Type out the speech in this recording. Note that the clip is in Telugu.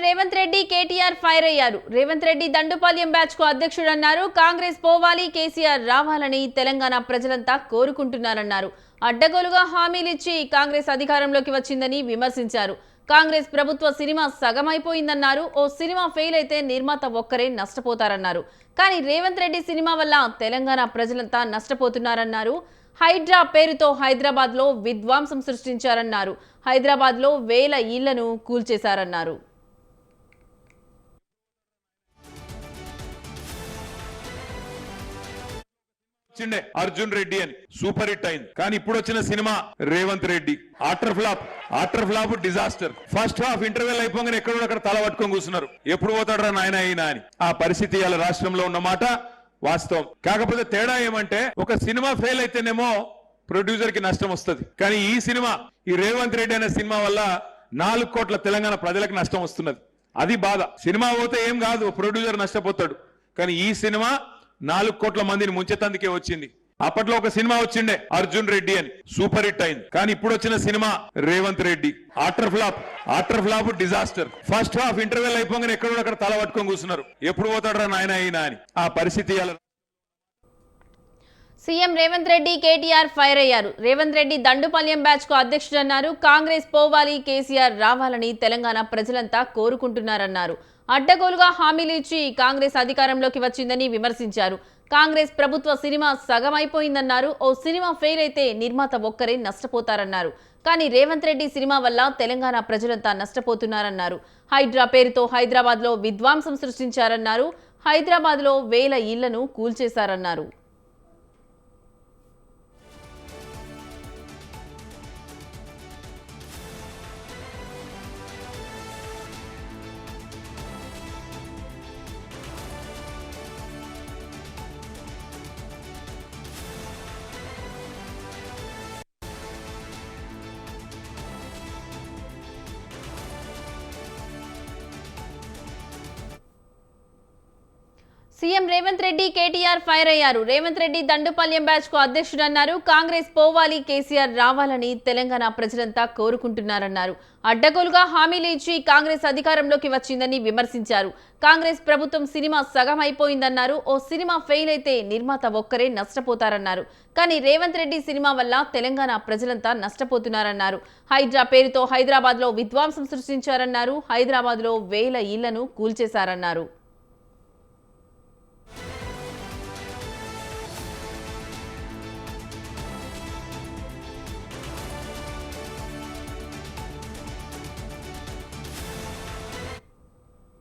రేవంత్ రెడ్డి కేటీఆర్ ఫైర్ అయ్యారు. రేవంత్ రెడ్డి దండుపాల్యం బ్యాచ్ కు అధ్యక్షుడన్నారు. కాంగ్రెస్ పోవాలి, కేసీఆర్ రావాలని తెలంగాణ ప్రజలంతా కోరుకుంటున్నారన్నారు. అడ్డగోలుగా హామీలిచ్చి కాంగ్రెస్ అధికారంలోకి వచ్చిందని విమర్శించారు. కాంగ్రెస్ ప్రభుత్వ సినిమా సగమైపోయిందన్నారు. ఓ సినిమా ఫెయిల్ అయితే నిర్మాత ఒక్కరే నష్టపోతారన్నారు. కానీ రేవంత్ రెడ్డి సినిమా వల్ల తెలంగాణ ప్రజలంతా నష్టపోతున్నారన్నారు. హైడ్రా పేరుతో హైదరాబాద్ లో విధ్వంసం సృష్టించారన్నారు. హైదరాబాద్ లో వేల ఇళ్లను కూల్చేశారన్నారు. అర్జున్ రెడ్డి అని సూపర్ హిట్ అయింది. కానీ ఇప్పుడు వచ్చిన cinema Revanth Reddy after flop disaster. First half interval అయిపోగానే ఎక్కడో అక్కడ తల పట్టుకొని కూర్చున్నారు. ఎప్పుడు పోతాడరా నాయన అయినా అని. ఆ పరిస్థితి ఇవాళ రాష్ట్రంలో ఉన్నమాట వాస్తవం. కాకపోతే తేడా ఏమంటే ఒక సినిమా ఫెయిల్ అయితేనేమో ప్రొడ్యూసర్ కి నష్టం వస్తుంది. కానీ ఈ రేవంత్ రెడ్డి అనే సినిమా వల్ల 4 కోట్ల తెలంగాణ ప్రజలకు నష్టం వస్తున్నది. అది బాధ. సినిమా పోతే ఏం కాదు, ప్రొడ్యూసర్ నష్టపోతాడు. కానీ ఈ సినిమా 4 కోట్ల మందిని ముంచెతందుకే వచ్చింది. అప్పట్లో ఒక సినిమా వచ్చిండే అర్జున్ రెడ్డి అని సూపర్ హిట్ అయింది. కానీ ఇప్పుడు వచ్చిన cinema Revanth Reddy after flop disaster. First half interval అయిపోగానే ఎక్కడో అక్కడ తల పట్టుకొని కూర్చున్నారు. ఎప్పుడు పోతాడరా నాయన అయినా అని. ఆ పరిస్థితి సీఎం రేవంత్ రెడ్డి కేటీఆర్ ఫైర్ అయ్యారు. రేవంత్ రెడ్డి దండుపాల్యం బ్యాచ్ కు అధ్యక్షుడన్నారు. కాంగ్రెస్ పోవాలి, కేసీఆర్ రావాలని తెలంగాణ ప్రజలంతా కోరుకుంటున్నారన్నారు. అడ్డగోలుగా హామీలు ఇచ్చి కాంగ్రెస్ అధికారంలోకి వచ్చిందని విమర్శించారు. కాంగ్రెస్ ప్రభుత్వ సినిమా సగమైపోయిందన్నారు. ఓ సినిమా ఫెయిల్ అయితే నిర్మాత ఒక్కరే నష్టపోతారన్నారు. కానీ రేవంత్ రెడ్డి సినిమా వల్ల తెలంగాణ ప్రజలంతా నష్టపోతున్నారన్నారు. హైడ్రా పేరుతో హైదరాబాద్ లో విధ్వంసం సృష్టించారన్నారు. హైదరాబాద్ లో వేల ఇళ్లను కూల్చేశారన్నారు. సీఎం రేవంత్ రెడ్డి కేటీఆర్ ఫైర్ అయ్యారు. రేవంత్ రెడ్డి దండుపాల్యం బ్యాచ్ కు అధ్యక్షుడన్నారు. కాంగ్రెస్ పోవాలి, కేసీఆర్ రావాలని తెలంగాణ ప్రజలంతా కోరుకుంటున్నారన్నారు. అడ్డగోలుగా హామీలు ఇచ్చి కాంగ్రెస్ అధికారంలోకి వచ్చిందని విమర్శించారు. కాంగ్రెస్ ప్రభుత్వం సినిమా సగం అయిపోయిందన్నారు. ఓ సినిమా ఫెయిల్ అయితే నిర్మాత ఒక్కరే నష్టపోతారన్నారు. కానీ రేవంత్ రెడ్డి సినిమా వల్ల తెలంగాణ ప్రజలంతా నష్టపోతున్నారన్నారు. హైడ్రా పేరుతో హైదరాబాద్ లో విధ్వంసం సృష్టించారన్నారు. హైదరాబాద్ లో వేల ఇళ్లను కూల్చేశారన్నారు.